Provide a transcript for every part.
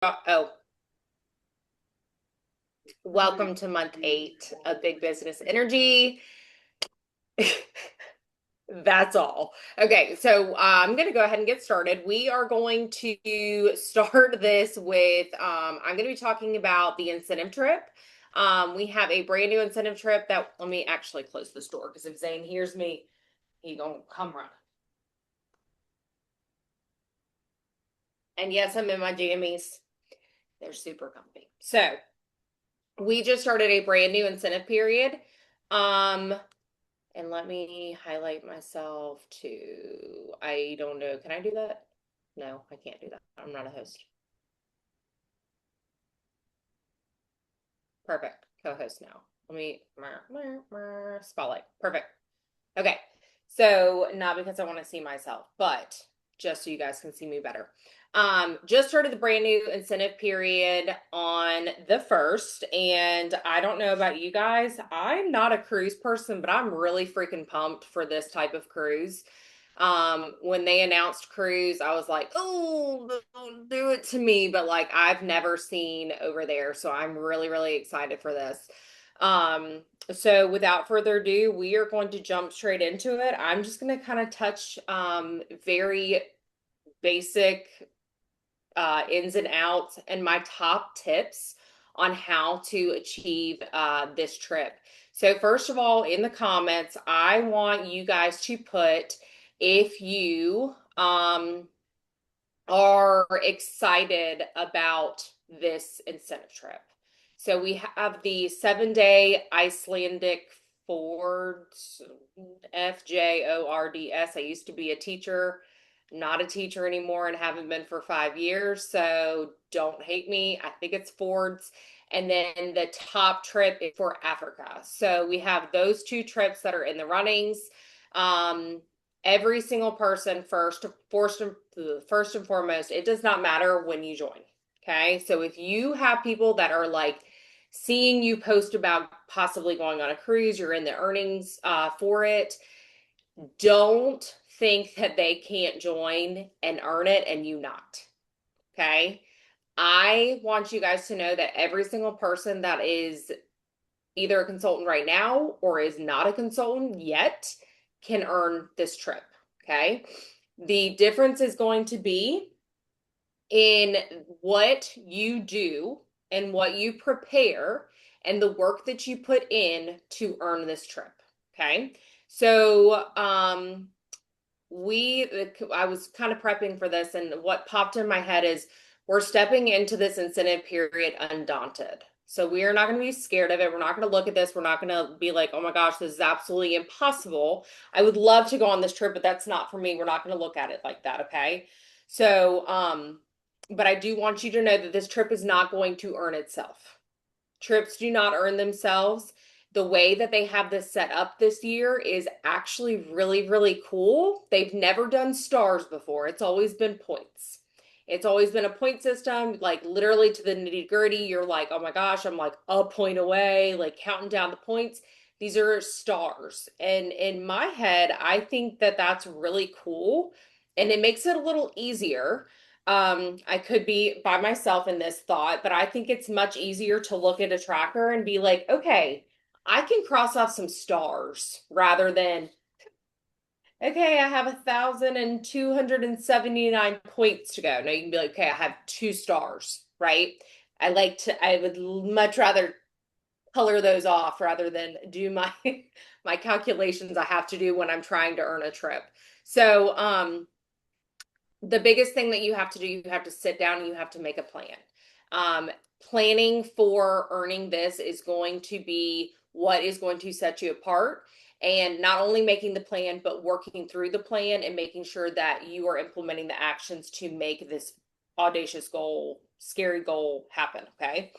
Oh, welcome to month 8 of Big Business Energy. That's all. Okay, so I'm going to go ahead and get started. We are going to start this with I'm going to be talking about the incentive trip. We have a brand new incentive trip that let me actually close this door because if Zane hears me, he gonna come run. And yes, I'm in my jammies. They're super comfy. So we just started a brand new incentive period. Um, And let me highlight myself to, I don't know, can I do that? No, I can't do that. I'm not a host. Perfect. Co-host now. Let me, spotlight. Perfect. Okay. So not because I want to see myself, but just so you guys can see me better. Just started the brand new incentive period on the 1st, and I don't know about you guys. I'm not a cruise person, but I'm really freaking pumped for this type of cruise. When they announced cruise, I was like, oh, don't do it to me. But like, I've never seen over there. So I'm really, really excited for this. Um, so without further ado, we are going to jump straight into it. I'm just going to kind of touch very basic ins and outs and my top tips on how to achieve this trip. So first of all, in the comments, I want you guys to put if you are excited about this incentive trip. So we have the 7-day Icelandic Fords, FJORDS. I used to be a teacher, not a teacher anymore, and haven't been for 5 years. So don't hate me. I think it's Fords. And then the top trip is for Africa. So we have those two trips that are in the runnings. Um, every single person first and foremost, it does not matter when you join. Okay. So if you have people that are like seeing you post about possibly going on a cruise, you're in the earnings for it, don't think that they can't join and earn it and you not. Okay. I want you guys to know that every single person that is either a consultant right now or is not a consultant yet can earn this trip. Okay. The difference is going to be in what you do and what you prepare and the work that you put in to earn this trip. Okay. So, I was kind of prepping for this, and what popped in my head is we're stepping into this incentive period undaunted. So we are not going to be scared of it. We're not going to look at this. We're not going to be like, oh my gosh, this is absolutely impossible. I would love to go on this trip, but that's not for me. We're not going to look at it like that. Okay. So, but I do want you to know that this trip is not going to earn itself. Trips do not earn themselves. The way that they have this set up this year is actually really, really cool. They've never done stars before. It's always been points. It's always been a point system, like literally to the nitty gritty. You're like, oh my gosh, I'm like a point away, like counting down the points. These are stars. And in my head, I think that that's really cool. And it makes it a little easier. I could be by myself in this thought, but I think it's much easier to look at a tracker and be like, okay, I can cross off some stars rather than, okay, I have 1,279 points to go. Now you can be like, okay, I have 2 stars, right? I would much rather color those off rather than do my my calculations I have to do when I'm trying to earn a trip. So, the biggest thing that you have to do, you have to sit down and you have to make a plan. Um, Planning for earning this is going to be what is going to set you apart. And not only making the plan, but working through the plan and making sure that you are implementing the actions to make this audacious goal, scary goal happen. Okay.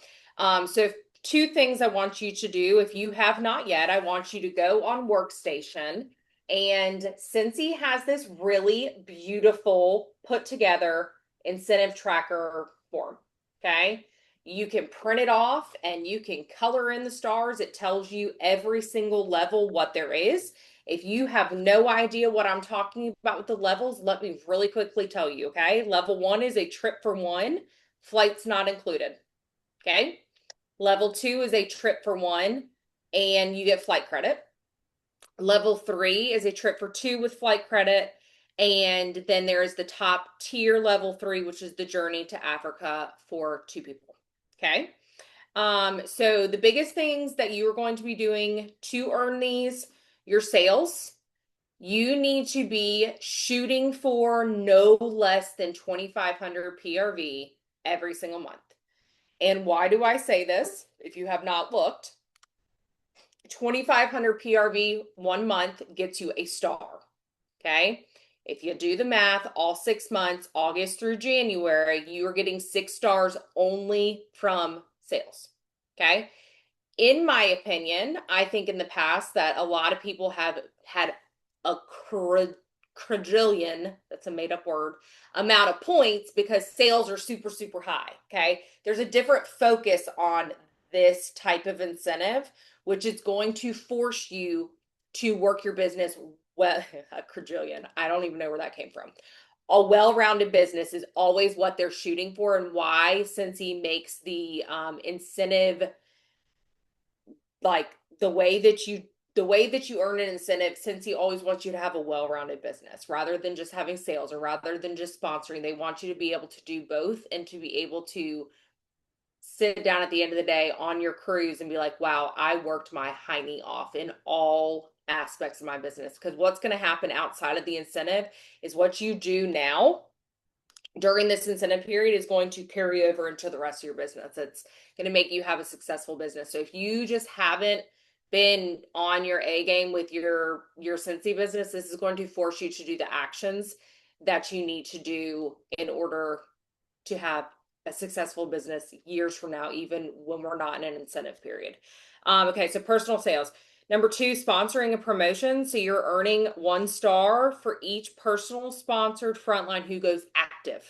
So, two things I want you to do, if you have not yet, I want you to go on Workstation, and Scentsy has this really beautiful put together incentive tracker form. Okay. You can print it off and you can color in the stars. It tells you every single level what there is. If you have no idea what I'm talking about with the levels, let me really quickly tell you. Okay. Level 1 is a trip for one, Flight's not included. Okay. Level 2 is a trip for one, and you get flight credit. Level 3 is a trip for two with flight credit. And then there is the top tier level 3, which is the journey to Africa for two people. Okay. So the biggest things that you are going to be doing to earn these, your sales, you need to be shooting for no less than 2,500 PRV every single month. And why do I say this? If you have not looked, 2,500 PRV 1 month gets you a star. Okay. If you do the math, all 6 months, August through January, you are getting 6 stars only from sales. Okay. In my opinion, I think in the past that a lot of people have had a quadrillion, that's a made up word, amount of points because sales are super, super high. Okay. There's a different focus on this type of incentive, which is going to force you to work your business well. A quadrillion. I don't even know where that came from. A well-rounded business is always what they're shooting for, and why Scentsy makes the incentive like the way that you earn an incentive. Scentsy always wants you to have a well-rounded business rather than just having sales or rather than just sponsoring. They want you to be able to do both and to be able to sit down at the end of the day on your cruise and be like, wow, I worked my hiney off in all aspects of my business. Because what's going to happen outside of the incentive is what you do now during this incentive period is going to carry over into the rest of your business. It's going to make you have a successful business. So if you just haven't been on your A game with your Scentsy business, this is going to force you to do the actions that you need to do in order to have a successful business years from now, even when we're not in an incentive period. Okay, so personal sales. Number 2, sponsoring a promotion. So you're earning 1 star for each personal sponsored frontline who goes active.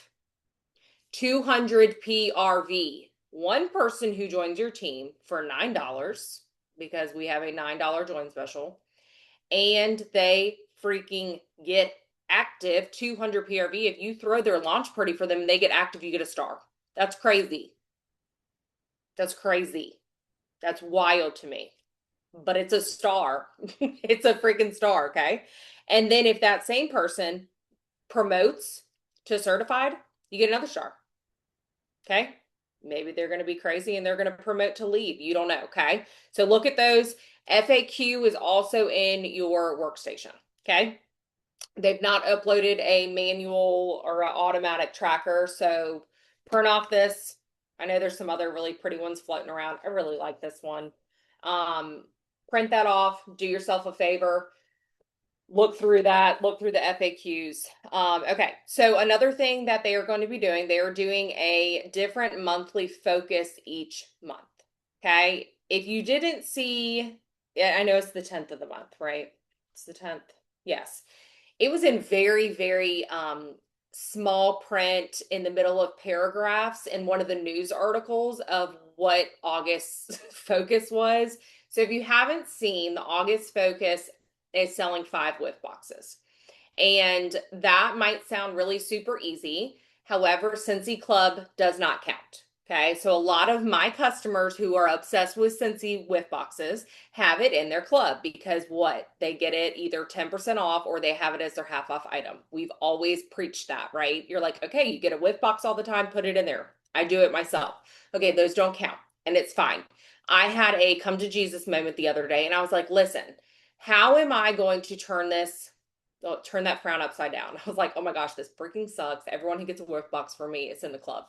200 PRV. One person who joins your team for $9, because we have a $9 join special, and they freaking get active. 200 PRV. If you throw their launch party for them and they get active, you get a star. That's crazy. That's crazy. That's wild to me. But it's a star. It's a freaking star, okay? And then if that same person promotes to certified, you get another star. Okay? Maybe they're going to be crazy and they're going to promote to lead. You don't know, okay? So look at those. FAQ is also in your workstation, okay? They've not uploaded a manual or an automatic tracker, so print off this. I know there's some other really pretty ones floating around. I really like this one. Print that off. Do yourself a favor. Look through that. Look through the FAQs. Okay, so another thing that they are going to be doing, they are doing a different monthly focus each month. Okay, if you didn't see, I know it's the 10th of the month, right? It's the 10th. Yes. It was in very, very small print in the middle of paragraphs in one of the news articles of what August's focus was. So if you haven't seen, the August focus is selling 5 whiff boxes. And that might sound really super easy. However, Scentsy Club does not count. Okay, so a lot of my customers who are obsessed with Scentsy whiff boxes have it in their club because what? They get it either 10% off or they have it as their half off item. We've always preached that, right? You're like, okay, you get a whiff box all the time, put it in there. I do it myself. Okay, those don't count and it's fine. I had a come to Jesus moment the other day and I was like, listen, how am I going to turn that frown upside down? I was like, oh my gosh, this freaking sucks. Everyone who gets a whiff box for me is in the club.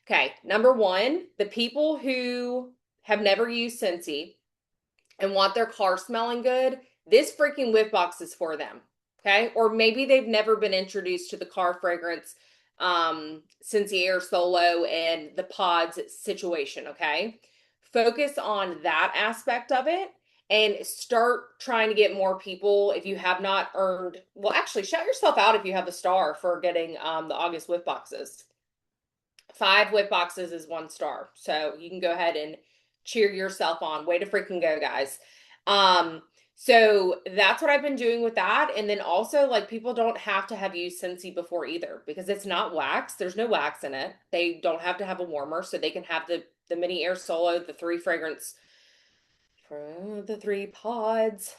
Okay, number 1, the people who have never used Scentsy and want their car smelling good, this freaking whiff box is for them. Okay, or maybe they've never been introduced to the car fragrance Scentsy Air Solo and the pods situation. Okay, focus on that aspect of it and start trying to get more people. If you have not earned, well, actually shout yourself out if you have the star for getting the August whiff boxes. 5 whiff boxes is 1 star. So you can go ahead and cheer yourself on. Way to freaking go, guys. So that's what I've been doing with that. And then also, like, people don't have to have used Scentsy before either because it's not wax. There's no wax in it. They don't have to have a warmer, so they can have the mini air solo, the three fragrance for the three pods,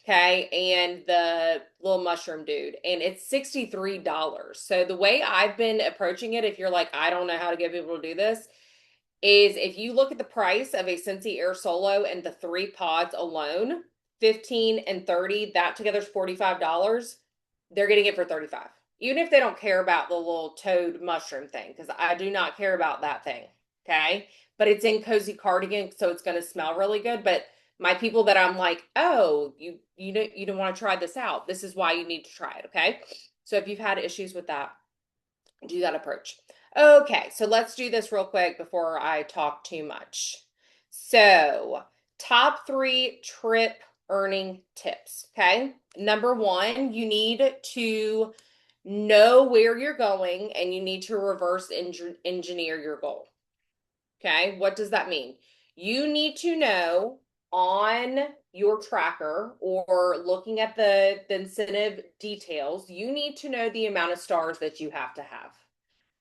okay, and the little mushroom dude, and it's $63. So the way I've been approaching it, if you're like, I don't know how to get people to do this, is if you look at the price of a Scentsy Air Solo and the three pods alone, 15 and 30, that together is $45. They're getting it for 35. Even if they don't care about the little toad mushroom thing, because I do not care about that thing. Okay. But it's in cozy cardigan, so it's going to smell really good. But my people that I'm like, oh, you don't want to try this out. This is why you need to try it. Okay. So if you've had issues with that, do that approach. Okay, so let's do this real quick before I talk too much. So, top 3 trip earning tips. Okay, number 1, you need to know where you're going and you need to reverse engineer your goal. Okay, what does that mean? You need to know on your tracker or looking at the incentive details, you need to know the amount of stars that you have to have.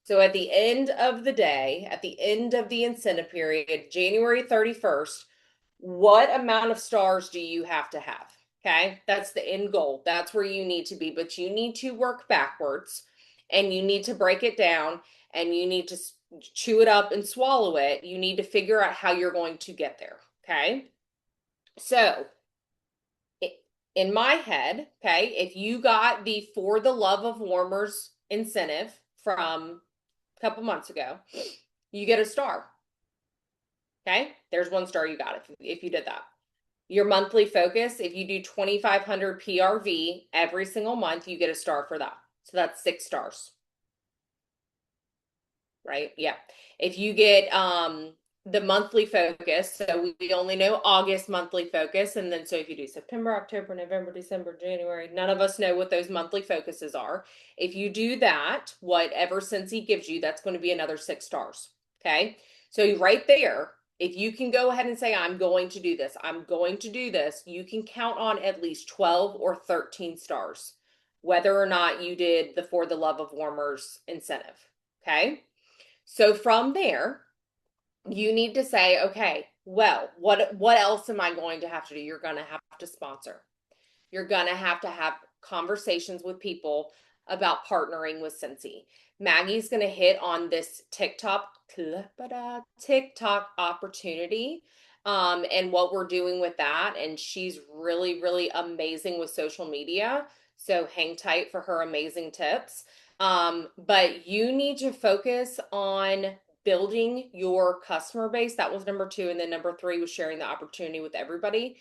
So at the end of the day, at the end of the incentive period, January 31st, what amount of stars do you have to have? Okay, that's the end goal. That's where you need to be, but you need to work backwards and you need to break it down and you need to chew it up and swallow it. You need to figure out how you're going to get there. Okay, so in my head, okay, if you got the For the Love of Warmers incentive from a couple months ago, you get a star. Okay, there's 1 star you got if you did that. Your monthly focus, if you do 2,500 PRV every single month, you get a star for that. So that's 6 stars, right? Yeah. If you get the monthly focus, so we only know August monthly focus, and then so if you do September, October, November, December, January, none of us know what those monthly focuses are. If you do that, whatever Scentsy gives you, that's going to be another 6 stars. Okay. So right there, if you can go ahead and say, I'm going to do this, I'm going to do this, you can count on at least 12 or 13 stars, whether or not you did the For the Love of Warmers incentive. Okay. So from there, you need to say, okay, well, what else am I going to have to do? You're going to have to sponsor. You're going to have conversations with people about partnering with Scentsy. Maggie's going to hit on this TikTok opportunity and what we're doing with that. And she's really, really amazing with social media. So hang tight for her amazing tips. But you need to focus on building your customer base. That was number 2. And then number 3 was sharing the opportunity with everybody.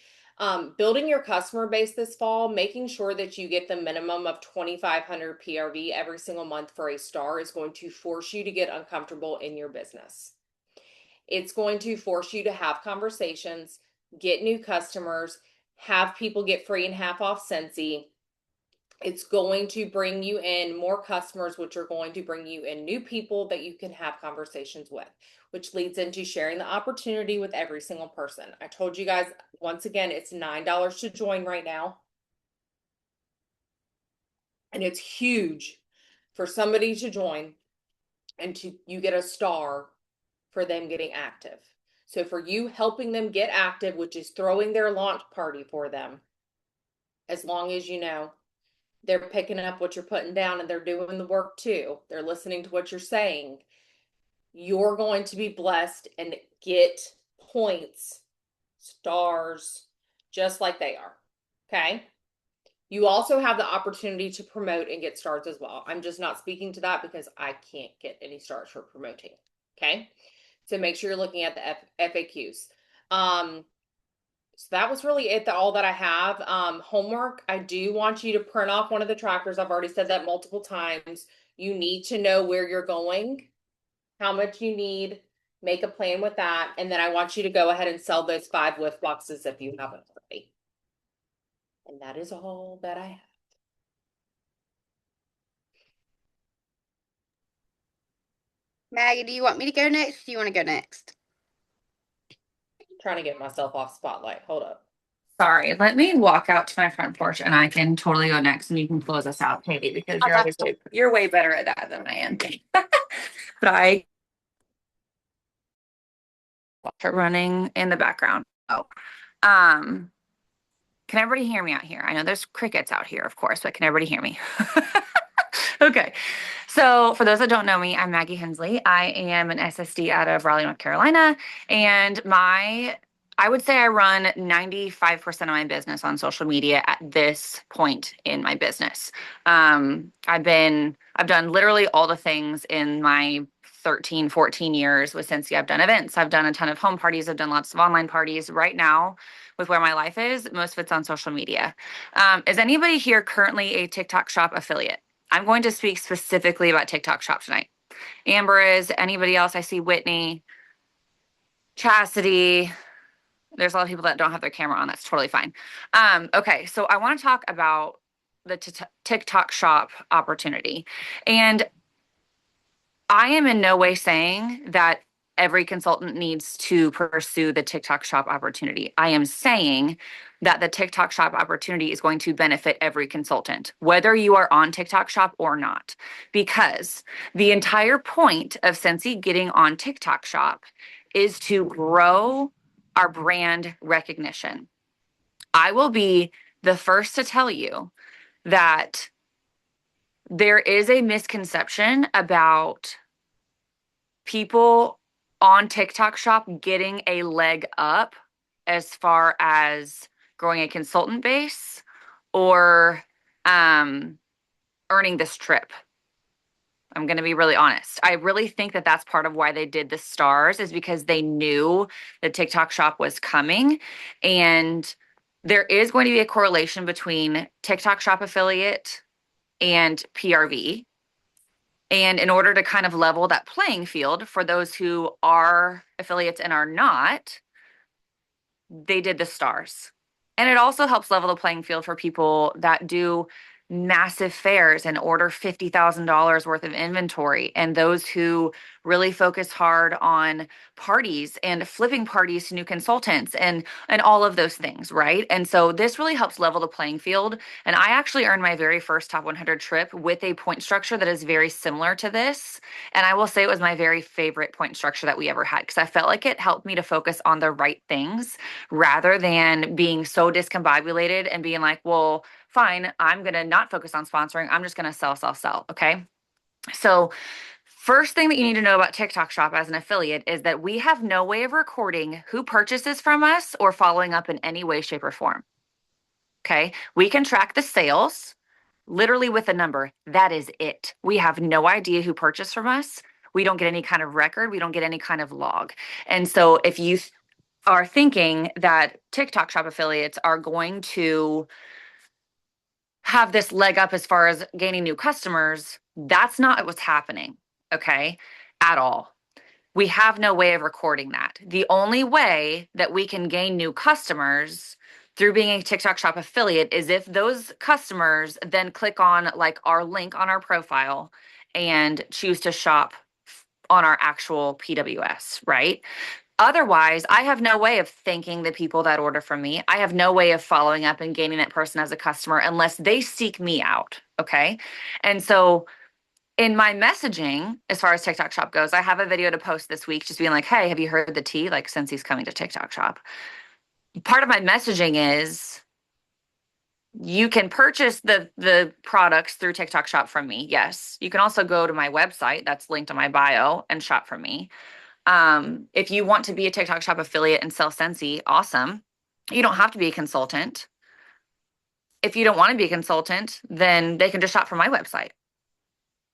Building your customer base this fall, making sure that you get the minimum of 2,500 PRV every single month for a star is going to force you to get uncomfortable in your business. It's going to force you to have conversations, get new customers, have people get free and half off Scentsy. It's going to bring you in more customers, which are going to bring you in new people that you can have conversations with, which leads into sharing the opportunity with every single person. I told you guys, once again, it's $9 to join right now. And it's huge for somebody to join and you get a star for them getting active. So for you helping them get active, which is throwing their launch party for them, as long as you know they're picking up what you're putting down and they're doing the work too. They're listening to what you're saying. You're going to be blessed and get points, stars, just like they are. Okay. You also have the opportunity to promote and get stars as well. I'm just not speaking to that because I can't get any stars for promoting. Okay. So make sure you're looking at the FAQs. So that was really it, all that I have. Homework, I do want you to print off one of the trackers. I've already said that multiple times. You need to know where you're going, how much you need, make a plan with that. And then I want you to go ahead and sell those 5 whiff boxes if you haven't already. And that is all that I have. Maggie, do you want me to go next? Or do you want to go next? I'm trying to get myself off spotlight. Hold up. Sorry, let me walk out to my front porch and I can totally go next and you can close us out, Katie, because you're way better at that than I am. But I are running in the background. Oh, um, can everybody hear me out here? I know there's crickets out here, of course, but can everybody hear me? Okay. So for those that don't know me, I'm Maggie Hensley. I am an SSD out of Raleigh, North Carolina, and I would say I run 95% of my business on social media at this point in my business. I've done literally all the things in my 13, 14 years with Scentsy. I've done events, I've done a ton of home parties, I've done lots of online parties. Right now, with where my life is, most of it's on social media. Is anybody here currently a TikTok shop affiliate? I'm going to speak specifically about TikTok shop tonight. Amber is, anybody else? I see Whitney, Chastity. There's a lot of people that don't have their camera on. That's totally fine. Okay, so I want to talk about the TikTok shop opportunity. And I am in no way saying that every consultant needs to pursue the TikTok shop opportunity. I am saying that the TikTok shop opportunity is going to benefit every consultant, whether you are on TikTok shop or not, because the entire point of Scentsy getting on TikTok shop is to grow our brand recognition. I will be the first to tell you that there is a misconception about people on TikTok shop getting a leg up as far as growing a consultant base or earning this trip. I'm going to be really honest. I really think that that's part of why they did the stars is because they knew the TikTok shop was coming. And there is going to be a correlation between TikTok shop affiliate and PRV. And in order to kind of level that playing field for those who are affiliates and are not, they did the stars. And it also helps level the playing field for people that do massive fairs and order $50,000 worth of inventory, and those who really focus hard on parties and flipping parties to new consultants and all of those things, right? And so this really helps level the playing field. And I actually earned my very first top 100 trip with a point structure that is very similar to this. And I will say it was my very favorite point structure that we ever had because I felt like it helped me to focus on the right things rather than being so discombobulated and being like, well, fine, I'm going to not focus on sponsoring. I'm just going to sell, sell, sell. Okay. So, first thing that you need to know about TikTok Shop as an affiliate is that we have no way of recording who purchases from us or following up in any way, shape, or form. Okay. We can track the sales literally with a number. That is it. We have no idea who purchased from us. We don't get any kind of record. We don't get any kind of log. And so, if you are thinking that TikTok Shop affiliates are going to have this leg up as far as gaining new customers, that's not what's happening, okay, at all. We have no way of recording that. The only way that we can gain new customers through being a TikTok Shop affiliate is if those customers then click on like our link on our profile and choose to shop on our actual PWS, right? Otherwise, I have no way of thanking the people that order from me. I have no way of following up and gaining that person as a customer unless they seek me out. Okay. And so, in my messaging, as far as TikTok Shop goes, I have a video to post this week just being like, hey, have you heard the tea? Like, since he's coming to TikTok Shop. Part of my messaging is you can purchase the products through TikTok Shop from me. Yes. You can also go to my website that's linked in my bio and shop from me. If you want to be a TikTok Shop affiliate and sell Scentsy, awesome. You don't have to be a consultant. If you don't want to be a consultant, then they can just shop from my website.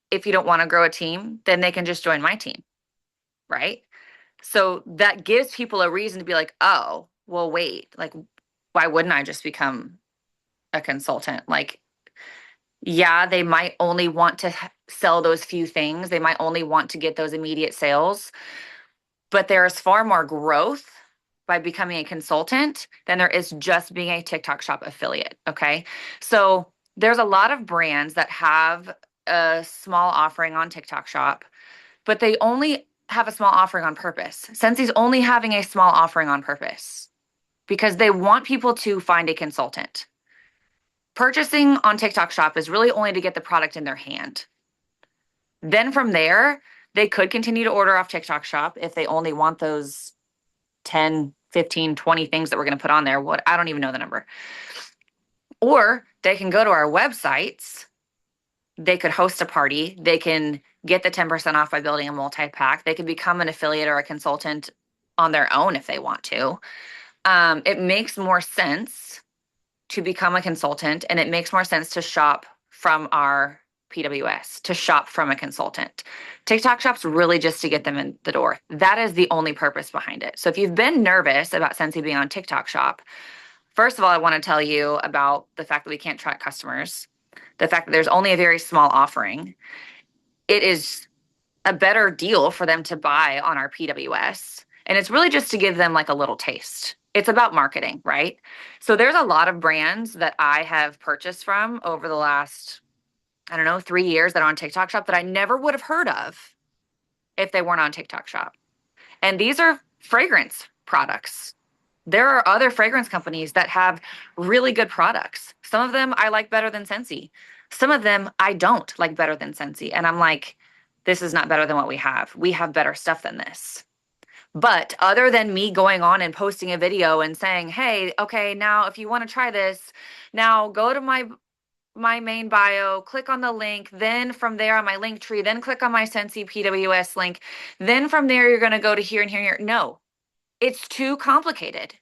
If you don't want to grow a team, then they can just join my team, right? So that gives people a reason to be like, oh, well, wait, like, why wouldn't I just become a consultant? Like, yeah, they might only want to sell those few things. They might only want to get those immediate sales. But there is far more growth by becoming a consultant than there is just being a TikTok Shop affiliate. Okay. So there's a lot of brands that have a small offering on TikTok Shop, but they only have a small offering on purpose. Scensy's only having a small offering on purpose. because they want people to find a consultant. Purchasing on TikTok Shop is really only to get the product in their hand. Then from there, they could continue to order off TikTok Shop if they only want those 10, 15, 20 things that we're going to put on there. What, I don't even know the number. Or they can go to our websites. They could host a party. They can get the 10% off by building a multi-pack. They can become an affiliate or a consultant on their own if they want to. It makes more sense to become a consultant, and it makes more sense to shop from our PWS, to shop from a consultant. TikTok Shop's really just to get them in the door. That is the only purpose behind it. So if you've been nervous about Scentsy being on TikTok Shop, first of all, I want to tell you about the fact that we can't track customers, the fact that there's only a very small offering. It is a better deal for them to buy on our PWS. And it's really just to give them like a little taste. It's about marketing, right? So there's a lot of brands that I have purchased from over the last, I don't know, 3 years that are on TikTok Shop that I never would have heard of if they weren't on TikTok Shop. And these are fragrance products. There are other fragrance companies that have really good products. Some of them I like better than Scentsy. Some of them I don't like better than Scentsy. And I'm like, this is not better than what we have. We have better stuff than this. But other than me going on and posting a video and saying, hey, okay, now if you want to try this, now go to my main bio, click on the link, then from there on my link tree, then click on my Scentsy PWS link. Then from there, you're going to go to here and here and here. No, it's too complicated.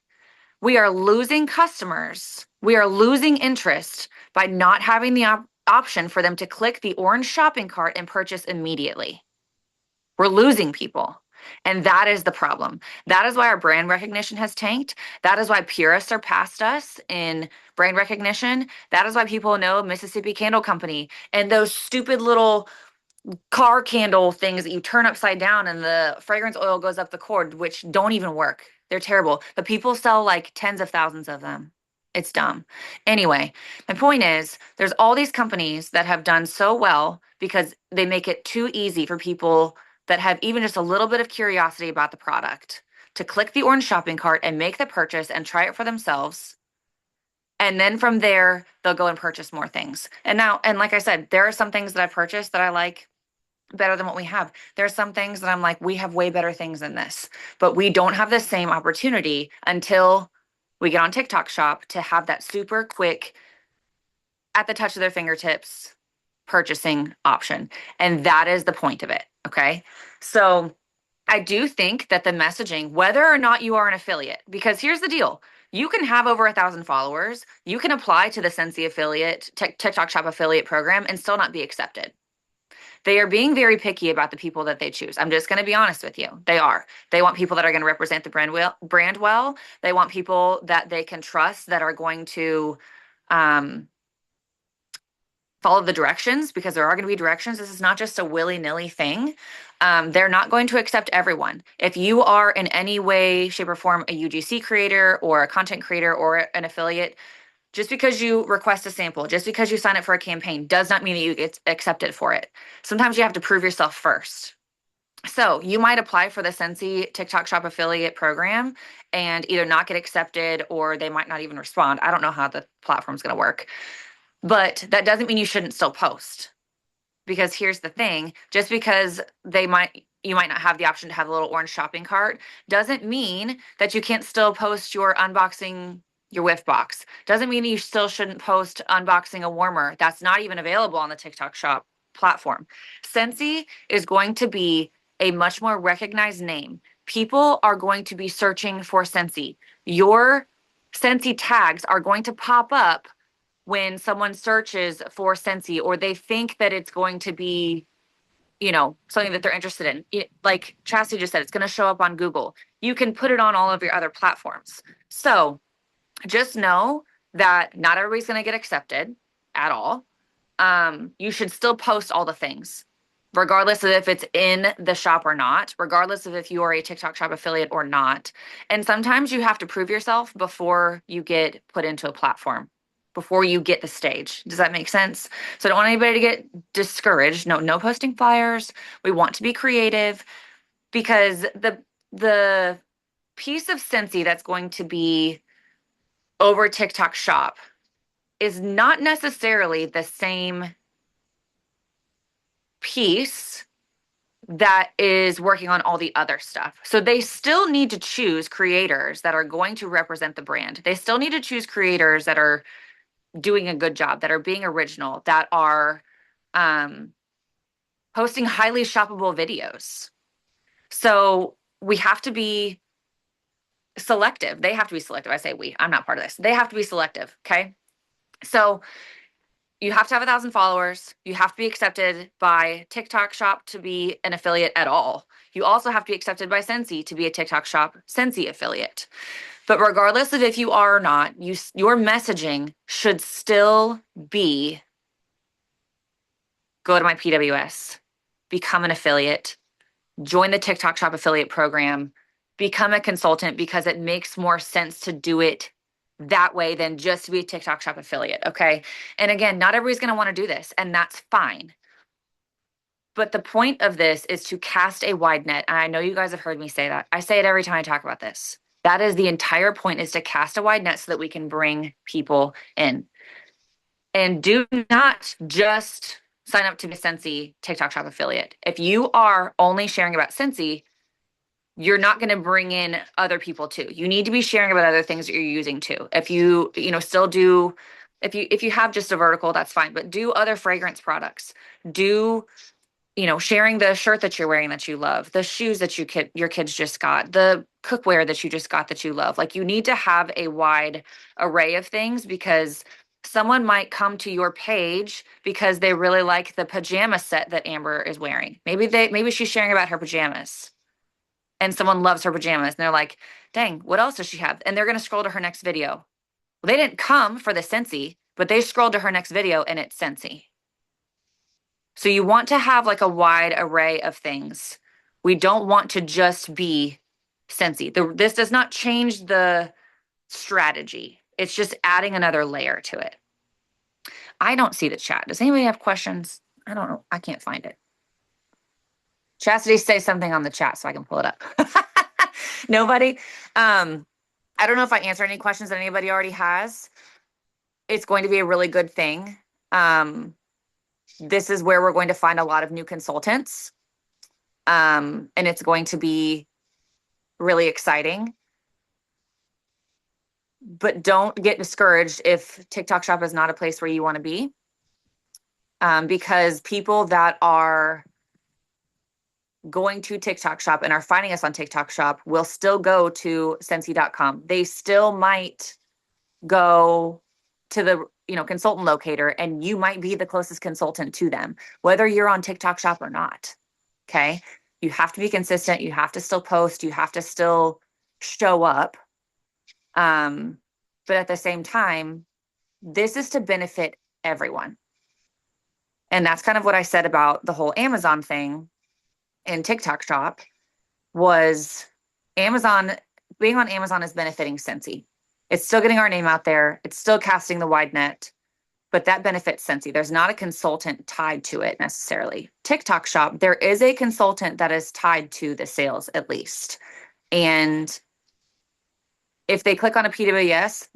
We are losing customers. We are losing interest by not having the option for them to click the orange shopping cart and purchase immediately. We're losing people. And that is the problem. That is why our brand recognition has tanked. That is why purists are past us in brand recognition. That is why people know Mississippi Candle Company and those stupid little car candle things that you turn upside down and the fragrance oil goes up the cord, which don't even work. They're terrible. But people sell like tens of thousands of them. It's dumb. Anyway, my point is there's all these companies that have done so well because they make it too easy for people that have even just a little bit of curiosity about the product to click the orange shopping cart and make the purchase and try it for themselves. And then from there, they'll go and purchase more things. And now, and like I said, there are some things that I've purchased that I like better than what we have. There are some things that I'm like, we have way better things than this, but we don't have the same opportunity until we get on TikTok Shop to have that super quick, at the touch of their fingertips, purchasing option. And that is the point of it. Okay. So I do think that the messaging, whether or not you are an affiliate, because here's the deal. You can have over 1,000 followers. You can apply to the Scentsy affiliate, TikTok Shop affiliate program and still not be accepted. They are being very picky about the people that they choose. I'm just going to be honest with you. They are. They want people that are going to represent the brand well. They want people that they can trust that are going to follow the directions, because there are going to be directions. This is not just a willy-nilly thing. They're not going to accept everyone. If you are in any way, shape, or form a UGC creator or a content creator or an affiliate, just because you request a sample, just because you sign up for a campaign does not mean that you get accepted for it. Sometimes you have to prove yourself first. So you might apply for the Scentsy TikTok Shop affiliate program and either not get accepted or they might not even respond. I don't know how the platform's going to work. But that doesn't mean you shouldn't still post. Because here's the thing, just because you might not have the option to have a little orange shopping cart doesn't mean that you can't still post your unboxing your whiff box. Doesn't mean you still shouldn't post unboxing a warmer. That's not even available on the TikTok Shop platform. Scentsy is going to be a much more recognized name. People are going to be searching for Scentsy. Your Scentsy tags are going to pop up when someone searches for Scentsy, or they think that it's going to be, something that they're interested in. Like Chastity just said, it's going to show up on Google. You can put it on all of your other platforms. So just know that not everybody's going to get accepted at all. You should still post all the things, regardless of if it's in the shop or not, regardless of if you are a TikTok Shop affiliate or not. And sometimes you have to prove yourself before you get put into a platform, before you get the stage. Does that make sense? So I don't want anybody to get discouraged. No posting flyers. We want to be creative, because the piece of Scentsy that's going to be over TikTok Shop is not necessarily the same piece that is working on all the other stuff. So they still need to choose creators that are going to represent the brand. They still need to choose creators that are doing a good job, that are being original, that are um, posting highly shoppable videos. So we have to be selective. They have to be selective. I say we, I'm not part of this. They have to be selective. Okay. So you have to have 1,000 followers. You have to be accepted by TikTok Shop to be an affiliate at all. You also have to be accepted by Scentsy to be a TikTok Shop Scentsy affiliate. But regardless of if you are or not, your messaging should still be go to my PWS, become an affiliate, join the TikTok Shop affiliate program, become a consultant because it makes more sense to do it that way than just to be a TikTok Shop affiliate. Okay. And again, not everybody's going to want to do this, and that's fine. But the point of this is to cast a wide net. And I know you guys have heard me say that. I say it every time I talk about this. That is the entire point, is to cast a wide net so that we can bring people in. And do not just sign up to be a Scentsy TikTok Shop affiliate. If you are only sharing about Scentsy, you're not going to bring in other people too. You need to be sharing about other things that you're using too. If you, still do, if you have just a vertical, that's fine, but do other fragrance products. Do, sharing the shirt that you're wearing that you love, the shoes that your kids just got, the cookware that you just got that you love. Like, you need to have a wide array of things, because someone might come to your page because they really like the pajama set that Amber is wearing. Maybe she's sharing about her pajamas, and someone loves her pajamas, and they're like, dang, what else does she have? And they're going to scroll to her next video. Well, they didn't come for the Scentsy, but they scrolled to her next video and it's Scentsy. So you want to have like a wide array of things. We don't want to just be Scentsy. This does not change the strategy. It's just adding another layer to it. I don't see the chat. Does anybody have questions? I don't know. I can't find it. Chastity, say something on the chat so I can pull it up. Nobody? I don't know if I answered any questions that anybody already has. It's going to be a really good thing. This is where we're going to find a lot of new consultants. And it's going to be really exciting. But don't get discouraged if TikTok Shop is not a place where you want to be. Because people that are going to TikTok Shop and are finding us on TikTok Shop will still go to Scentsy.com. They still might go to the consultant locator, and you might be the closest consultant to them, whether you're on TikTok Shop or not. Okay. You have to be consistent. You have to still post. You have to still show up. But at the same time, this is to benefit everyone. And that's kind of what I said about the whole Amazon thing in TikTok Shop, was being on Amazon is benefiting Scentsy. It's still getting our name out there. It's still casting the wide net, but that benefits Scentsy. There's not a consultant tied to it necessarily. TikTok Shop, there is a consultant that is tied to the sales at least. And if they click on a PWS,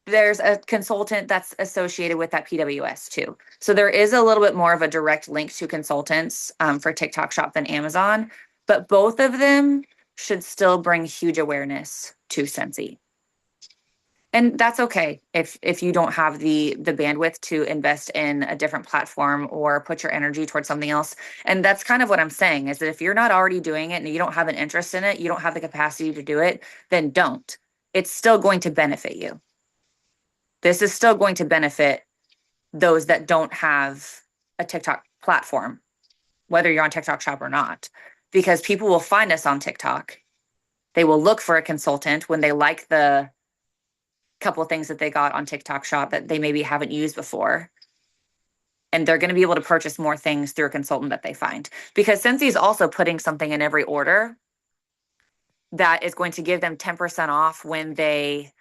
there's a consultant that's associated with that PWS too. So there is a little bit more of a direct link to consultants for TikTok Shop than Amazon, but both of them should still bring huge awareness to Scentsy. And that's okay if you don't have the bandwidth to invest in a different platform or put your energy towards something else. And that's kind of what I'm saying, is that if you're not already doing it and you don't have an interest in it, you don't have the capacity to do it, then don't. It's still going to benefit you. This is still going to benefit those that don't have a TikTok platform, whether you're on TikTok Shop or not, because people will find us on TikTok. They will look for a consultant when they like the couple of things that they got on TikTok Shop that they maybe haven't used before. And they're going to be able to purchase more things through a consultant that they find, because Scentsy is also putting something in every order that is going to give them 10% off when they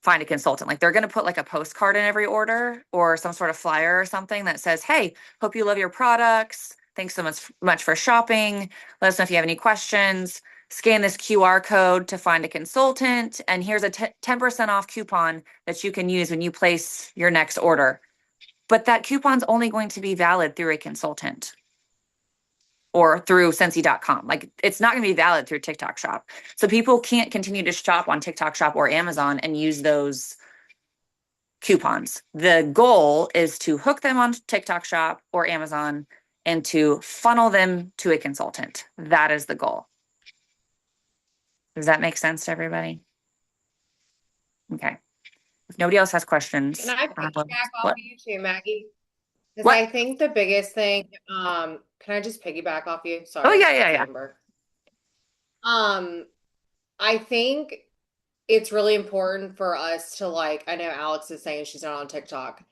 find a consultant. Like, they're going to put like a postcard in every order or some sort of flyer or something that says, hey, hope you love your products. Thanks so much for shopping. Let us know if you have any questions. scan this QR code to find a consultant, and here's a 10% off coupon that you can use when you place your next order. But that coupon's only going to be valid through a consultant or through Scentsy.com. Like, it's not going to be valid through TikTok Shop. So people can't continue to shop on TikTok Shop or Amazon and use those coupons. The goal is to hook them on TikTok Shop or Amazon and to funnel them to a consultant. That is the goal. Does that make sense to everybody? Okay. If nobody else has Can questions, I piggyback off of what? you too, Maggie? Because What? I think the biggest thing, can I just piggyback off you? Oh, Sorry, yeah, yeah, it's yeah. Amber. Um, I think it's really important for us to like, I know Alex is saying she's not on TikTok.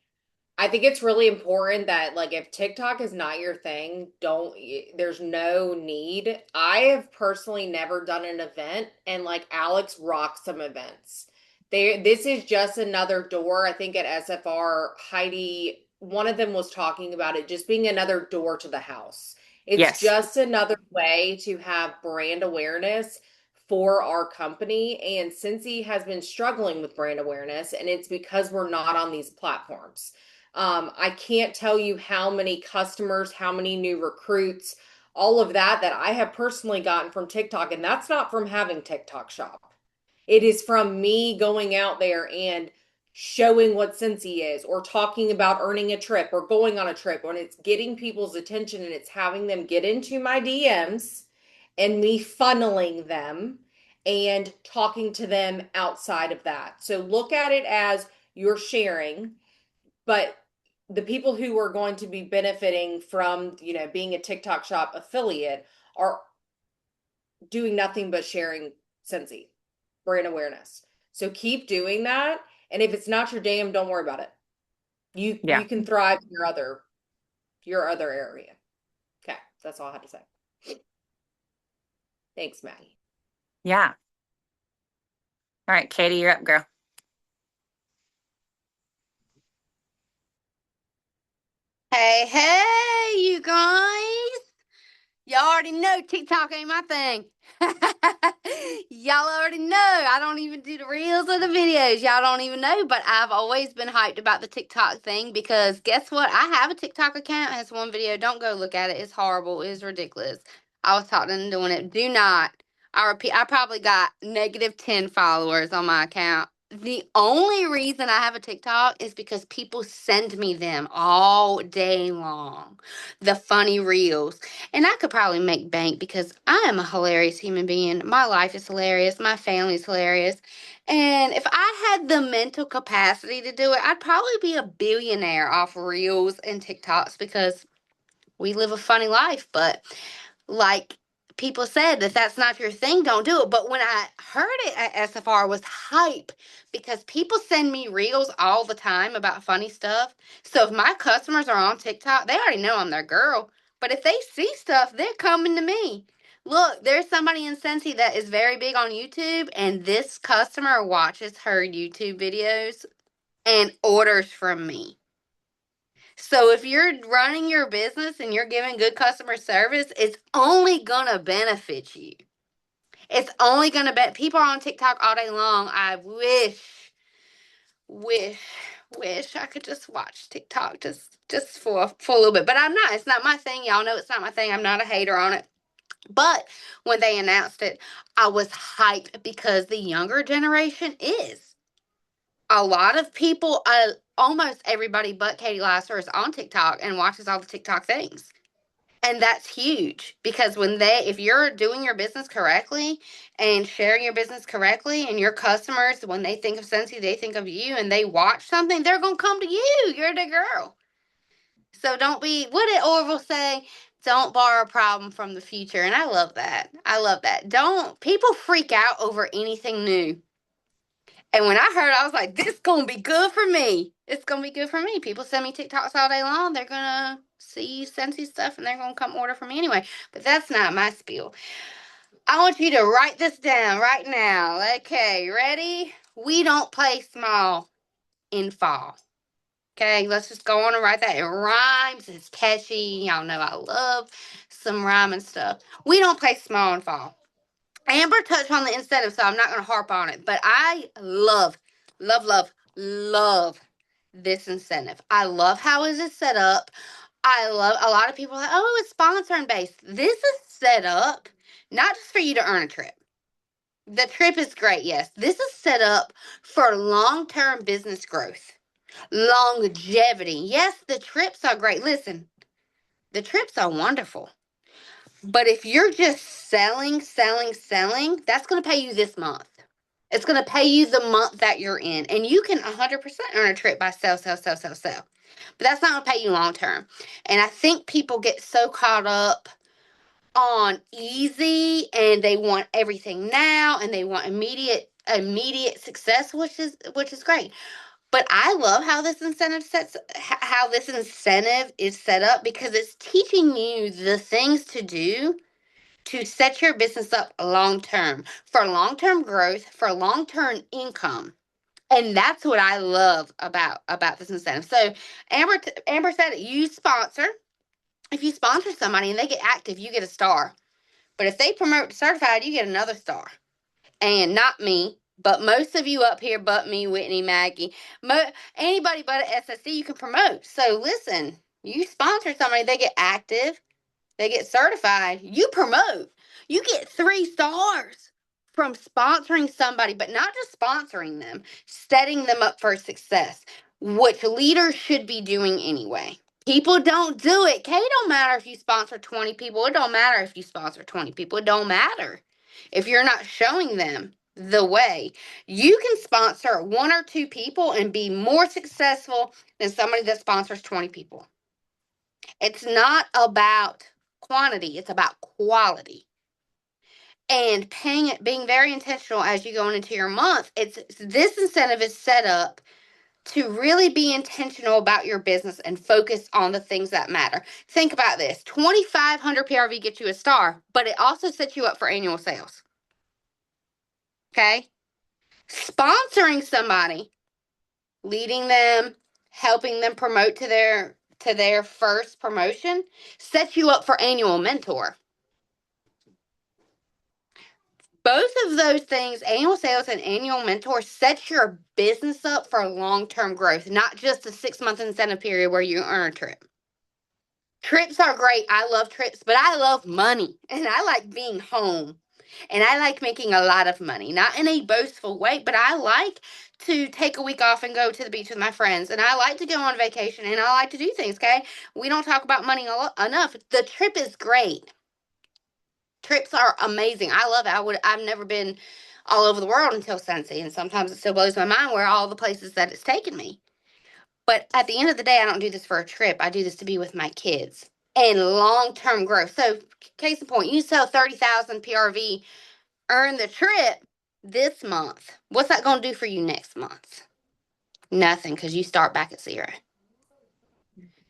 I think it's really important that like if TikTok is not your thing, there's no need. I have personally never done an event and like Alex rocks some events. This is just another door. I think at SFR, Heidi, one of them was talking about it just being another door to the house. It's Yes. just another way to have brand awareness for our company. And Cincy has been struggling with brand awareness, and it's because we're not on these platforms. I can't tell you how many customers, how many new recruits, all of that I have personally gotten from TikTok. And that's not from having TikTok shop. It is from me going out there and showing what Scentsy is, or talking about earning a trip or going on a trip, when it's getting people's attention and it's having them get into my DMs and me funneling them and talking to them outside of that. So look at it as you're sharing, but the people who are going to be benefiting from, being a TikTok shop affiliate are doing nothing but sharing Scentsy brand awareness. So keep doing that. And if it's not your jam, don't worry about it. You Yeah. can thrive in your other area. Okay, that's all I have to say. Thanks, Maddie. Yeah. All right, Katie, you're up, girl. Hey, hey, you guys. Y'all already know TikTok ain't my thing. Y'all already know. I don't even do the reels or the videos. Y'all don't even know, but I've always been hyped about the TikTok thing because guess what? I have a TikTok account. It has one video. Don't go look at it. It's horrible. It's ridiculous. I was taught into doing it. Do not. I repeat, I probably got -10 followers on my account. The only reason I have a TikTok is because people send me them all day long. The funny reels. And I could probably make bank because I am a hilarious human being. My life is hilarious. My family's hilarious. And if I had the mental capacity to do it, I'd probably be a billionaire off reels and TikToks because we live a funny life. But like people said, if that's not your thing, don't do it. But when I heard it at SFR, I was hype because people send me reels all the time about funny stuff. So if my customers are on TikTok, they already know I'm their girl. But if they see stuff, they're coming to me. Look, there's somebody in Scentsy that is very big on YouTube, and this customer watches her YouTube videos and orders from me. So if you're running your business and you're giving good customer service, it's only gonna benefit you. It's only gonna bet people are on TikTok all day long. I wish, wish I could just watch TikTok just for a little bit. But I'm not. It's not my thing. Y'all know it's not my thing. I'm not a hater on it. But when they announced it, I was hyped because the younger generation is. A lot of people, almost everybody but Katie Lasser is on TikTok and watches all the TikTok things. And that's huge because if you're doing your business correctly and sharing your business correctly, and your customers, when they think of Scentsy, they think of you and they watch something, they're going to come to you. You're the girl. So don't be, what did Orville say? Don't borrow a problem from the future. And I love that. I love that. People freak out over anything new. And when I heard, I was like, this going to be good for me. It's going to be good for me. People send me TikToks all day long. They're going to see Scentsy stuff and they're going to come order from me anyway. But that's not my spiel. I want you to write this down right now. Okay, ready? We don't play small in fall. Okay, let's just go on and write that. It rhymes. It's catchy. Y'all know I love some rhyming stuff. We don't play small in fall. Amber touched on the incentive, so I'm not going to harp on it. But I love, love, love, love this incentive. I love how is it set up. I love a lot of people are like, oh, it's sponsoring based. This is set up not just for you to earn a trip. The trip is great, yes. This is set up for long-term business growth, longevity. Yes, the trips are great. Listen, the trips are wonderful. But if you're just selling, selling, selling, that's going to pay you this month. It's going to pay you the month that you're in. And you can 100% earn a trip by sell, sell, sell, sell, sell. But that's not going to pay you long term. And I think people get so caught up on easy and they want everything now and they want immediate success, which is great. But I love how this incentive is set up because it's teaching you the things to do to set your business up long term for long term growth, for long term income. And that's what I love about this incentive. So Amber said you sponsor. If you sponsor somebody and they get active, you get a star. But if they promote to certified, you get another star. And not me, but most of you up here, but me, Whitney, Maggie, anybody but at SSC, you can promote. So listen, you sponsor somebody, they get active, they get certified, you promote. You get 3 stars from sponsoring somebody, but not just sponsoring them, setting them up for success, which leaders should be doing anyway. People don't do it. Kay, it don't matter if you sponsor 20 people. It don't matter if you sponsor 20 people. It don't matter if you're not showing them the way. You can sponsor 1 or 2 people and be more successful than somebody that sponsors 20 people. It's not about quantity, it's about quality. And being very intentional as you go into your month. This incentive is set up to really be intentional about your business and focus on the things that matter. Think about this. 2,500 PRV gets you a star, but it also sets you up for annual sales. Okay? Sponsoring somebody, leading them, helping them promote to their first promotion sets you up for annual mentor. Both of those things, annual sales and annual mentor, sets your business up for long-term growth, not just a 6-month incentive period where you earn a trip. Trips are great. I love trips, but I love money and I like being home and I like making a lot of money, not in a boastful way, but I like to take a week off and go to the beach with my friends and I like to go on vacation and I like to do things. Okay. We don't talk about money enough. The trip is great. Trips are amazing. I love it. I've never been all over the world until Scentsy, and sometimes it still blows my mind where all the places that it's taken me. But at the end of the day, I don't do this for a trip. I do this to be with my kids and long-term growth. So, case in point, you sell 30,000 PRV, earn the trip this month. What's that going to do for you next month? Nothing, because you start back at 0.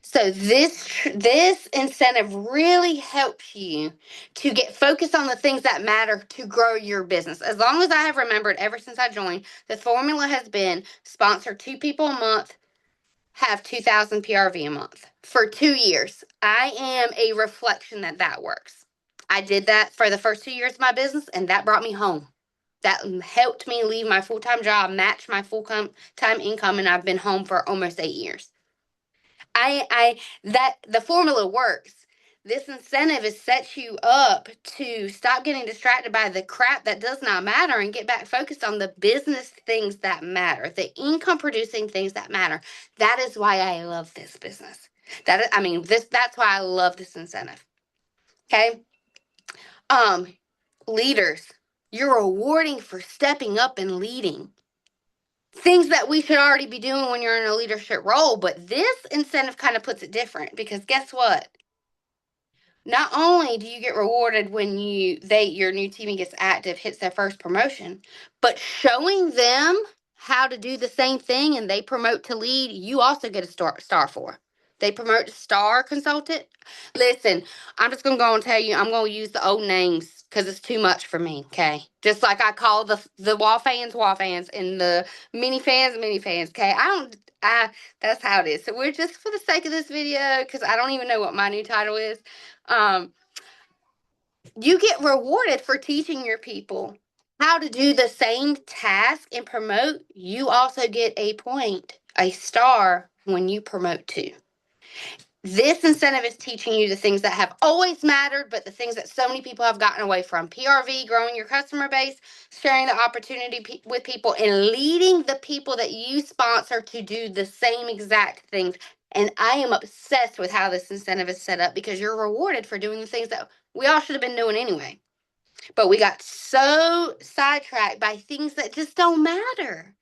So this incentive really helps you to get focused on the things that matter to grow your business. As long as I have remembered ever since I joined, the formula has been sponsor 2 people a month, have 2,000 PRV a month for 2 years. I am a reflection that works. I did that for the first 2 years of my business, and that brought me home. That helped me leave my full-time job, match my full-time income, and I've been home for almost 8 years. That the formula works. This incentive is sets you up to stop getting distracted by the crap that does not matter and get back focused on the business things that matter, the income producing things that matter. That is why I love this business. That's why I love this incentive. Okay. Leaders, you're rewarding for stepping up and leading. Things that we should already be doing when you're in a leadership role, but this incentive kind of puts it different because guess what? Not only do you get rewarded when your new teammate gets active, hits their first promotion, but showing them how to do the same thing and they promote to lead, you also get a star for. They promote to star consultant. Listen, I'm just gonna go and tell you, I'm gonna use the old names because it's too much for me. Okay, just like I call the wall fans and the mini fans. Okay, that's how it is. So we're just for the sake of this video because I don't even know what my new title is. You get rewarded for teaching your people how to do the same task and promote. You also get a point, a star, when you promote too. This incentive is teaching you the things that have always mattered, but the things that so many people have gotten away from. PRV, growing your customer base, sharing the opportunity with people, and leading the people that you sponsor to do the same exact things. And I am obsessed with how this incentive is set up because you're rewarded for doing the things that we all should have been doing anyway. But we got so sidetracked by things that just don't matter.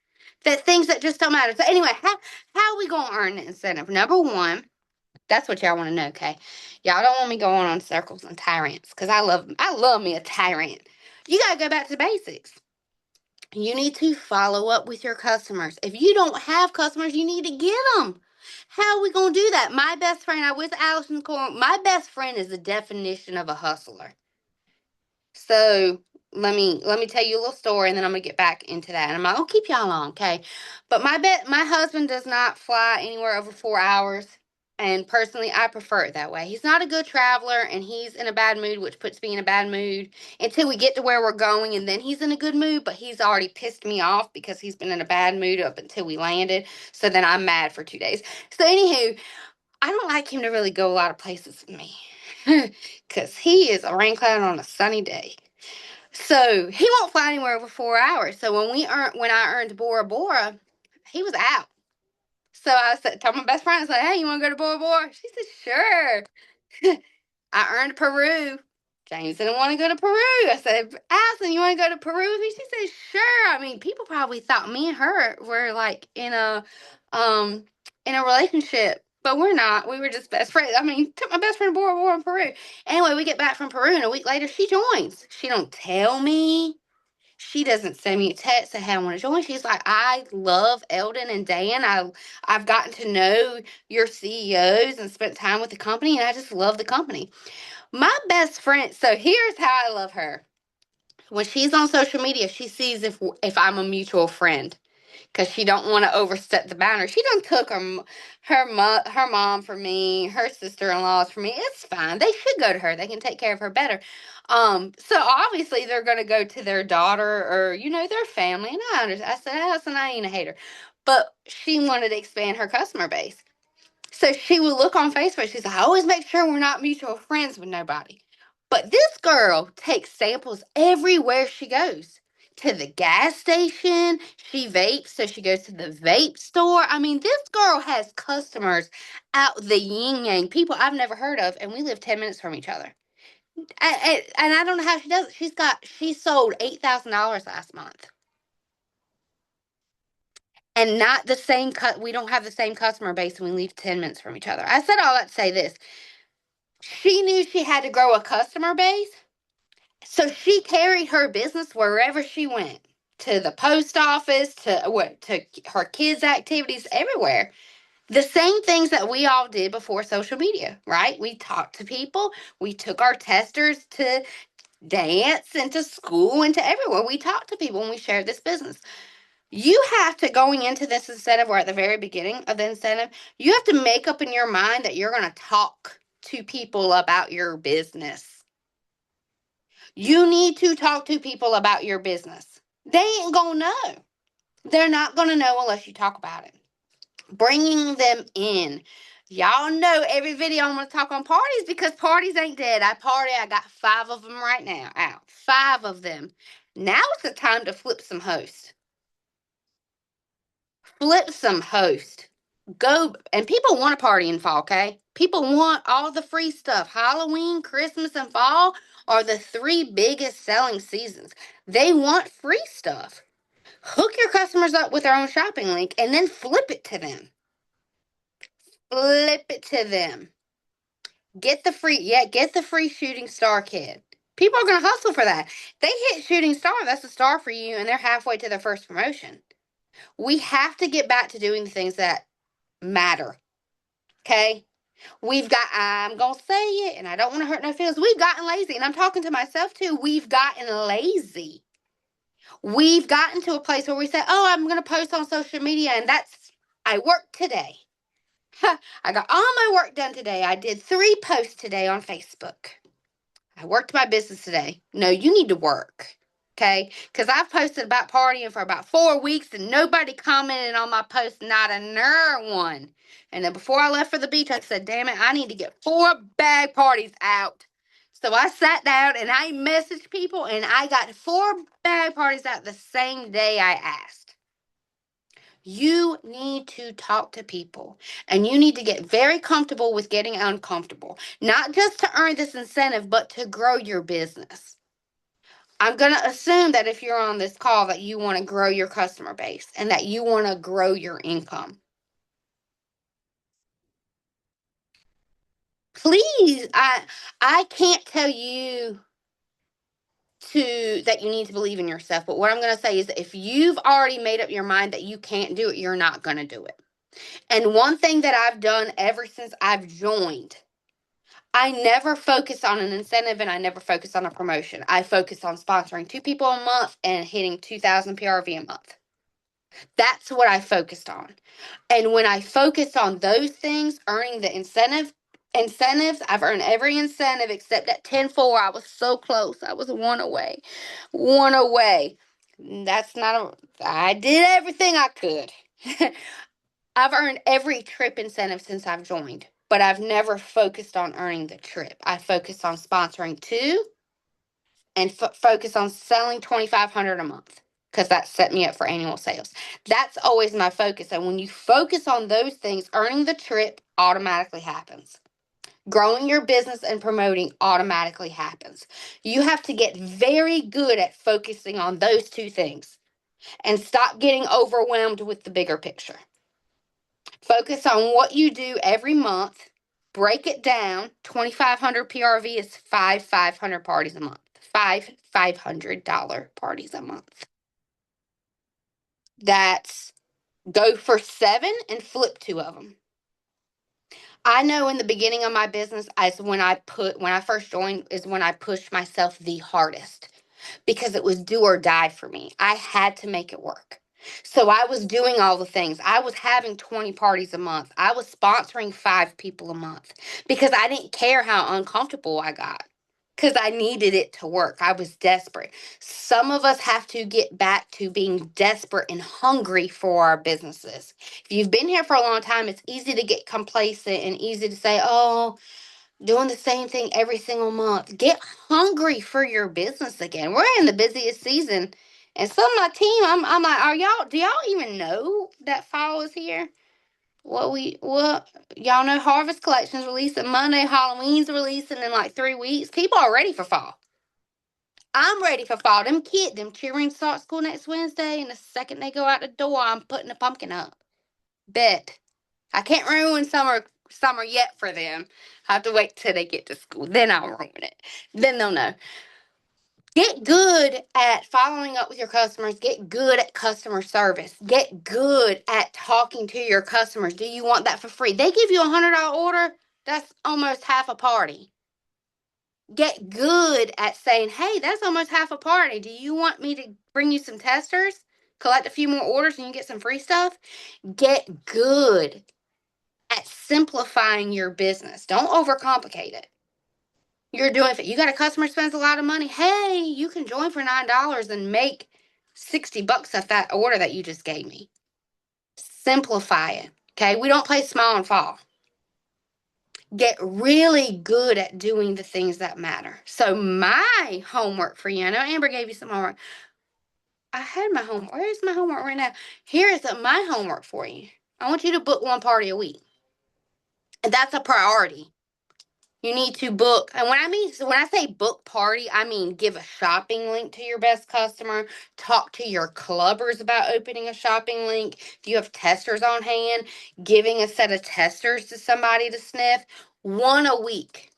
Things that just don't matter. So anyway, how are we going to earn the incentive? Number one, that's what y'all want to know, okay? Y'all don't want me going on circles and tyrants because I love me a tyrant. You got to go back to the basics. You need to follow up with your customers. If you don't have customers, you need to get them. How are we going to do that? My best friend, I was Allison's Corner. My best friend is the definition of a hustler. So let me tell you a little story, and then I'm gonna get back into that. And I'm not gonna keep y'all long, okay? But my husband does not fly anywhere over 4 hours, and personally, I prefer it that way. He's not a good traveler, and he's in a bad mood, which puts me in a bad mood until we get to where we're going, and then he's in a good mood. But he's already pissed me off because he's been in a bad mood up until we landed. So then I'm mad for 2 days. So anywho, I don't like him to really go a lot of places with me. Because he is a rain cloud on a sunny day. So he won't fly anywhere over 4 hours. So when I earned Bora Bora, he was out. So I said, told my best friend, I said, hey, you want to go to Bora Bora? She said, sure. I earned Peru. James didn't want to go to Peru. I said, Allison, you want to go to Peru with me? She said, sure. I mean, people probably thought me and her were like in a relationship, but we're not. We were just best friends. I mean, took my best friend to Bora Bora in Peru. Anyway, we get back from Peru, and a week later, she joins. She don't tell me. She doesn't send me a text say, hey, I want to join. She's like, I love Eldon and Dan. I've gotten to know your CEOs and spent time with the company, and I just love the company. My best friend, so here's how I love her. When she's on social media, she sees if I'm a mutual friend because she don't want to overstep the boundary. She done took her mom for me, her sister-in-laws for me. It's fine. They should go to her. They can take care of her better. So obviously they're going to go to their daughter or their family. And I understand. I said, Allison, I ain't a hater, but she wanted to expand her customer base. So she would look on Facebook. She's like, I always make sure we're not mutual friends with nobody. But this girl takes samples everywhere she goes. To the gas station, she vapes, so she goes to the vape store. I mean, this girl has customers out the yin yang, people I've never heard of, and we live 10 minutes from each other. And I don't know how she does it. She sold $8,000 last month. And not the same we don't have the same customer base when we leave 10 minutes from each other. I said all that to say this. She knew she had to grow a customer base. So she carried her business wherever she went, to the post office, to her kids' activities, everywhere. The same things that we all did before social media, right? We talked to people. We took our testers to dance and to school and to everywhere. We talked to people and we shared this business. You have to, going into this incentive, or at the very beginning of the incentive, you have to make up in your mind that you're going to talk to people about your business. You need to talk to people about your business. They ain't going to know. They're not going to know unless you talk about it. Bringing them in. Y'all know every video I'm going to talk on parties because parties ain't dead. I got 5 of them right now out. 5 of them. Now is the time to flip some hosts. Flip some host. Go, and people want a party in fall, okay? People want all the free stuff. Halloween, Christmas, and fall are the 3 biggest selling seasons. They want free stuff. Hook your customers up with their own shopping link and then flip it to them. Flip it to them. Get the free shooting star kit. People are going to hustle for that. They hit shooting star, that's a star for you, and they're halfway to their first promotion. We have to get back to doing the things that matter. Okay? I'm going to say it, and I don't want to hurt no feelings. We've gotten lazy, and I'm talking to myself too. We've gotten lazy. We've gotten to a place where we say, oh, I'm going to post on social media, and I worked today. I got all my work done today. I did 3 posts today on Facebook. I worked my business today. No, you need to work. Okay? Because I've posted about partying for about 4 weeks and nobody commented on my post, not another one. And then before I left for the beach, I said, damn it, I need to get 4 bag parties out. So I sat down and I messaged people and I got 4 bag parties out the same day I asked. You need to talk to people and you need to get very comfortable with getting uncomfortable, not just to earn this incentive, but to grow your business. I'm going to assume that if you're on this call that you want to grow your customer base and that you want to grow your income. Please, I can't tell you that you need to believe in yourself, but what I'm going to say is that if you've already made up your mind that you can't do it, you're not going to do it. And one thing that I've done ever since I've joined, I never focus on an incentive and I never focus on a promotion. I focus on sponsoring 2 people a month and hitting 2,000 PRV a month. That's what I focused on. And when I focused on those things, earning the incentives, I've earned every incentive except at 10-4. I was so close. I was one away. One away. I did everything I could. I've earned every trip incentive since I've joined, but I've never focused on earning the trip. I focused on sponsoring 2 and focus on selling 2,500 a month because that set me up for annual sales. That's always my focus. And when you focus on those things, earning the trip automatically happens. Growing your business and promoting automatically happens. You have to get very good at focusing on those 2 things and stop getting overwhelmed with the bigger picture. Focus on what you do every month. Break it down. 2,500 PRV is 500 parties a month. 500 parties a month. That's go for 7 and flip 2 of them. I know in the beginning of my business, when I first joined, is when I pushed myself the hardest because it was do or die for me. I had to make it work. So I was doing all the things. I was having 20 parties a month. I was sponsoring 5 people a month because I didn't care how uncomfortable I got because I needed it to work. I was desperate. Some of us have to get back to being desperate and hungry for our businesses. If you've been here for a long time, it's easy to get complacent and easy to say, oh, doing the same thing every single month. Get hungry for your business again. We're in the busiest season. And some of my team, I'm like, do y'all even know that fall is here? Y'all know Harvest Collection's releasing Monday, Halloween's releasing in like 3 weeks. People are ready for fall. I'm ready for fall. Them cheerings start school next Wednesday, and the second they go out the door, I'm putting a pumpkin up. Bet. I can't ruin summer yet for them. I have to wait till they get to school. Then I'll ruin it. Then they'll know. Get good at following up with your customers. Get good at customer service. Get good at talking to your customers. Do you want that for free? They give you $100 order. That's almost half a party. Get good at saying, hey, that's almost half a party. Do you want me to bring you some testers? Collect a few more orders and you get some free stuff? Get good at simplifying your business. Don't overcomplicate it. You're doing it. You got a customer spends a lot of money. Hey, you can join for $9 and make $60 off that order that you just gave me. Simplify it. Okay, we don't play small and fall. Get really good at doing the things that matter. So my homework for you, I know Amber gave you some homework. I had my homework. Where's my homework right now? Here is my homework for you. I want you to book 1 party a week. And that's a priority. You need to book. And when I say book party, I mean give a shopping link to your best customer. Talk to your clubbers about opening a shopping link. If you have testers on hand, giving a set of testers to somebody to sniff. 1 a week.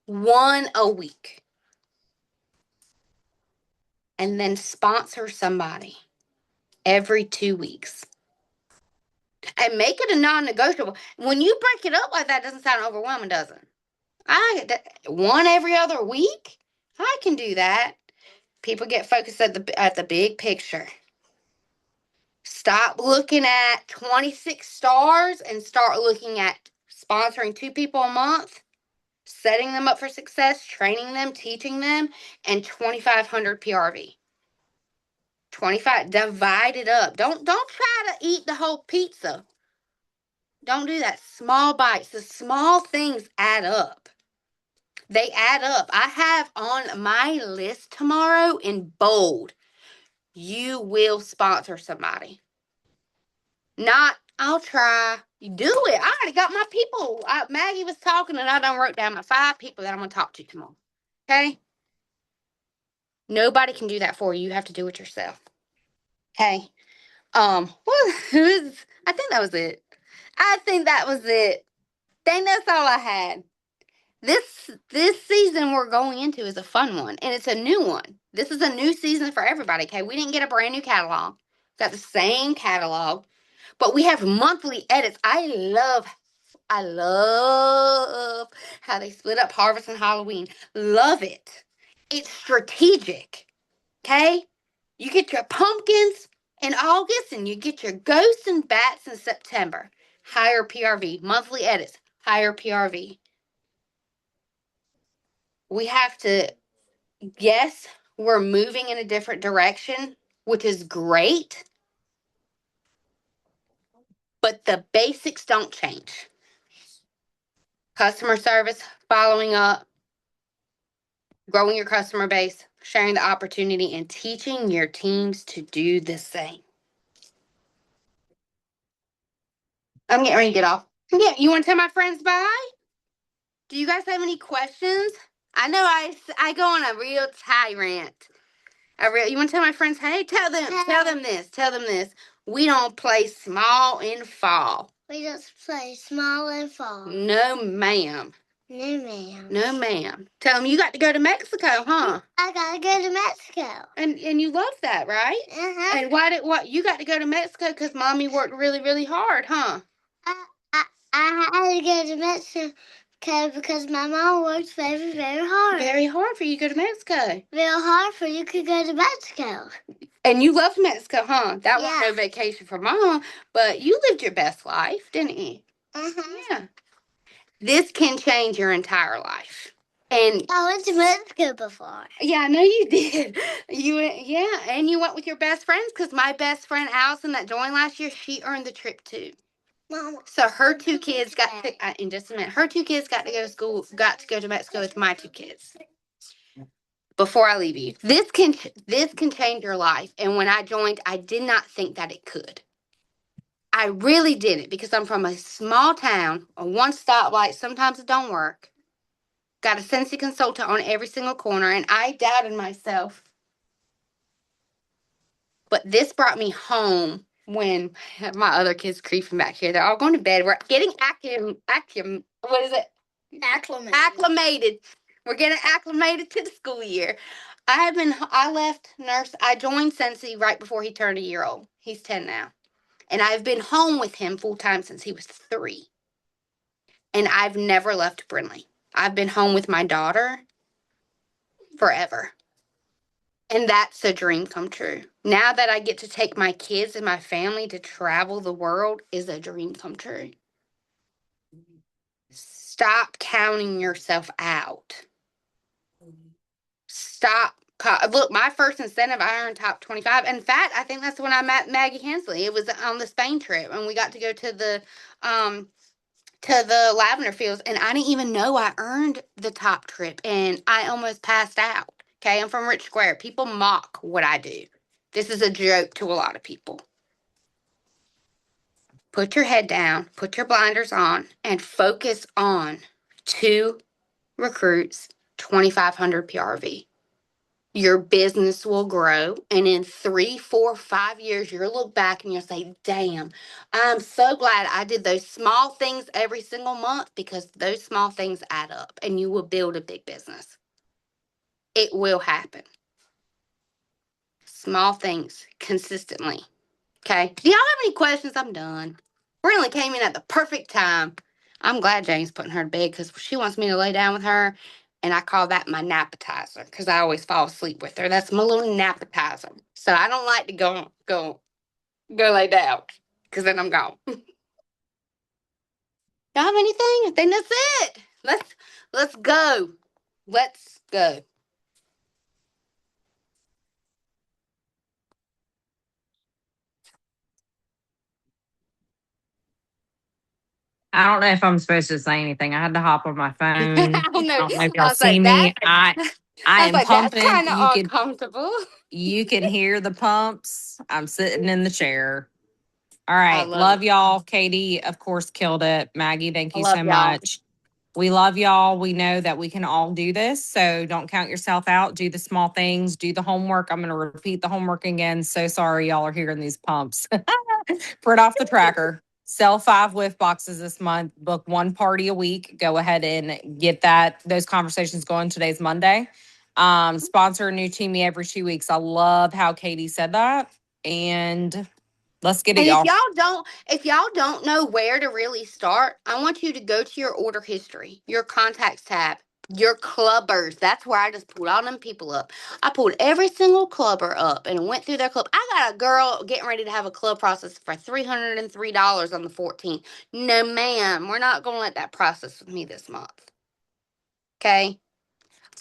1 a week. And then sponsor somebody every 2 weeks. And make it a non-negotiable. When you break it up like that, it doesn't sound overwhelming, does it? 1 every other week? I can do that. People get focused at the big picture. Stop looking at 26 stars and start looking at sponsoring 2 people a month setting them up for success, training them, teaching them, and 2,500 PRV. 25, divide it up. Don't try to eat the whole pizza. Don't do that. Small bites. The small things add up. They add up. I have on my list tomorrow in bold, you will sponsor somebody. Not, I'll try. You do it. I already got my people. Maggie was talking and I done wrote down my 5 people that I'm going to talk to tomorrow. Okay? Nobody can do that for you. You have to do it yourself. Okay? Well, I think that was it. I think that's all I had. This season we're going into is a fun one, and it's a new one. This is a new season for everybody, okay? We didn't get a brand new catalog. Got the same catalog, but we have monthly edits. I love how they split up Harvest and Halloween. Love it. It's strategic, okay? You get your pumpkins in August, and you get your ghosts and bats in September. Higher PRV. Monthly edits. Higher PRV. We have to, yes, we're moving in a different direction, which is great, but the basics don't change. Customer service, following up, growing your customer base, sharing the opportunity, and teaching your teams to do the same. I'm getting ready to get off. Yeah, you want to tell my friends bye? Do you guys have any questions? I know I go on a real tyrant. You want to tell my friends, hey, tell them this. We don't play small in fall. We don't play small in fall. No, ma'am. No, ma'am. No, ma'am. Tell them you got to go to Mexico, huh? I gotta go to Mexico. And you love that, right? Uh-huh. And what you got to go to Mexico because Mommy worked really, really hard, huh? I had to go to Mexico because my mom worked very, very hard. Very hard for you to go to Mexico. Real hard for you to go to Mexico. And you loved Mexico, huh? That was Yeah. no vacation for Mom, but you lived your best life, didn't you? Uh-huh. Yeah. This can change your entire life. And I went to Mexico before. yeah, I know you did. And you went with your best friends because my best friend Allison that joined last year, she earned the trip too. Mama. So her 2 kids got to, in just a minute, her 2 kids got to go to school, got to go to Mexico with my 2 kids. Before I leave you, this can change your life. And when I joined, I did not think that it could. I really didn't because I'm from a small town, a one stoplight. Sometimes it don't work. Got a Scentsy consultant on every single corner, and I doubted myself. But this brought me home when my other kids creeping back here. They're all going to bed. We're getting acclimated. We're getting acclimated to the school year. I joined Scentsy right before he turned a year old. He's 10 now. And I've been home with him full time since he was 3. And I've never left Brinley. I've been home with my daughter forever. And that's a dream come true. Now that I get to take my kids and my family to travel the world is a dream come true. Stop counting yourself out. Stop. Look, my first incentive, I earned top 25. In fact, I think that's when I met Maggie Hensley. It was on the Spain trip, and we got to go to the lavender fields, and I didn't even know I earned the top trip, and I almost passed out. Okay, I'm from Rich Square. People mock what I do. This is a joke to a lot of people. Put your head down, put your blinders on, and focus on 2 recruits, 2,500 PRV. Your business will grow, and in 3, 4, 5 years, you'll look back and you'll say, damn, I'm so glad I did those small things every single month because those small things add up, and you will build a big business. It will happen. Small things consistently. Okay. Do y'all have any questions? I'm done. Really came in at the perfect time. I'm glad Jane's putting her to bed because she wants me to lay down with her. And I call that my napetizer because I always fall asleep with her. That's my little napetizer. So I don't like to go lay down because then I'm gone. Y'all have anything? I think that's it. Let's go. Let's go. I don't know if I'm supposed to say anything. I had to hop on my phone. I don't I know. don't know if I y'all was like see me. I I was am like, that's pumping. kind of uncomfortable. You can hear the pumps. I'm sitting in the chair. All I right. love it. Love y'all. Katie, of course, killed it. Maggie, thank I you love so y'all. much. We love y'all. We know that we can all do this. So don't count yourself out. Do the small things. Do the homework. I'm going to repeat the homework again. So sorry y'all are hearing these pumps. Print off the tracker. Sell 5 whiff boxes this month. Book 1 party a week. Go ahead and get those conversations going. Today's Monday. Sponsor a new teamie every 2 weeks. I love how Katie said that. And let's get it, And y'all. if y'all don't know where to really start, I want you to go to your order history, your contacts tab, your clubbers. That's where I just pulled all them people up. I pulled every single clubber up and went through their club. I got a girl getting ready to have a club process for $303 on the 14th. No, ma'am, we're not going to let that process with me this month. Okay?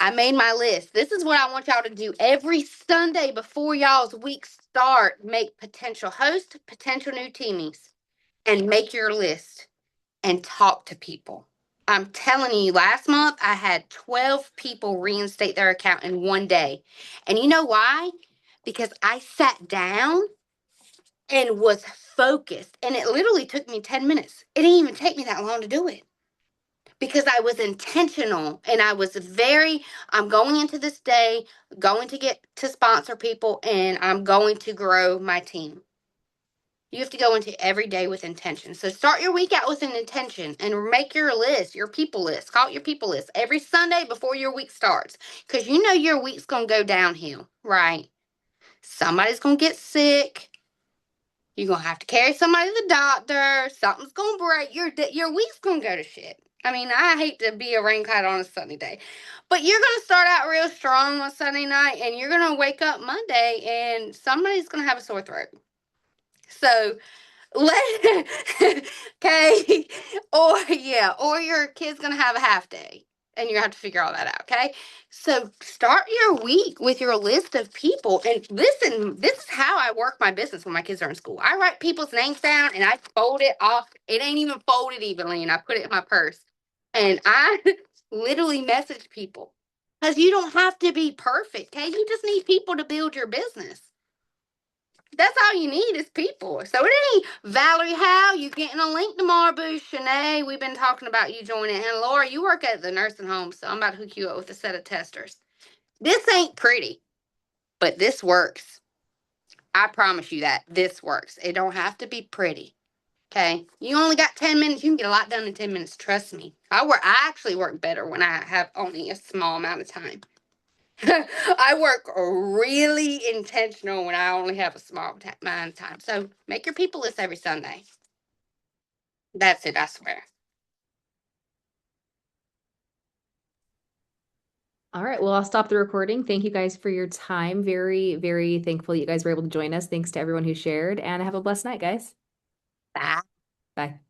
I made my list. This is what I want y'all to do every Sunday before y'all's week start. Make potential hosts, potential new teamies, and make your list and talk to people. I'm telling you, last month I had 12 people reinstate their account in one day. And you know why? Because I sat down and was focused. And it literally took me 10 minutes. It didn't even take me that long to do it, because I was intentional and I'm going into this day, going to get to sponsor people, and I'm going to grow my team. You have to go into every day with intention. So start your week out with an intention and make your list, your people list. Call it your people list every Sunday before your week starts, because you know your week's going to go downhill, right? Somebody's going to get sick. You're going to have to carry somebody to the doctor. Something's going to break. Your week's going to go to shit. I mean, I hate to be a rain cloud on a sunny day. But you're going to start out real strong on Sunday night, and you're going to wake up Monday, and somebody's going to have a sore throat. So, okay. Or your kid's going to have a half day, and you have to figure all that out, okay? So start your week with your list of people. And listen, this is how I work my business when my kids are in school. I write people's names down and I fold it off. It ain't even folded evenly, and I put it in my purse. And I literally message people, because you don't have to be perfect, okay? You just need people to build your business. That's all you need is people. So it ain't Valerie Howe, you getting a link tomorrow, boo. Shanae, we've been talking about you joining. And Laura, you work at the nursing home, so I'm about to hook you up with a set of testers. This ain't pretty, but this works. I promise you that this works. It don't have to be pretty. Okay. You only got 10 minutes. You can get a lot done in 10 minutes. Trust me. I actually work better when I have only a small amount of time. I work really intentional when I only have a small amount of time. So make your people list every Sunday. That's it, I swear. All right. Well, I'll stop the recording. Thank you guys for your time. Very, very thankful you guys were able to join us. Thanks to everyone who shared, and have a blessed night, guys. Bye. Bye.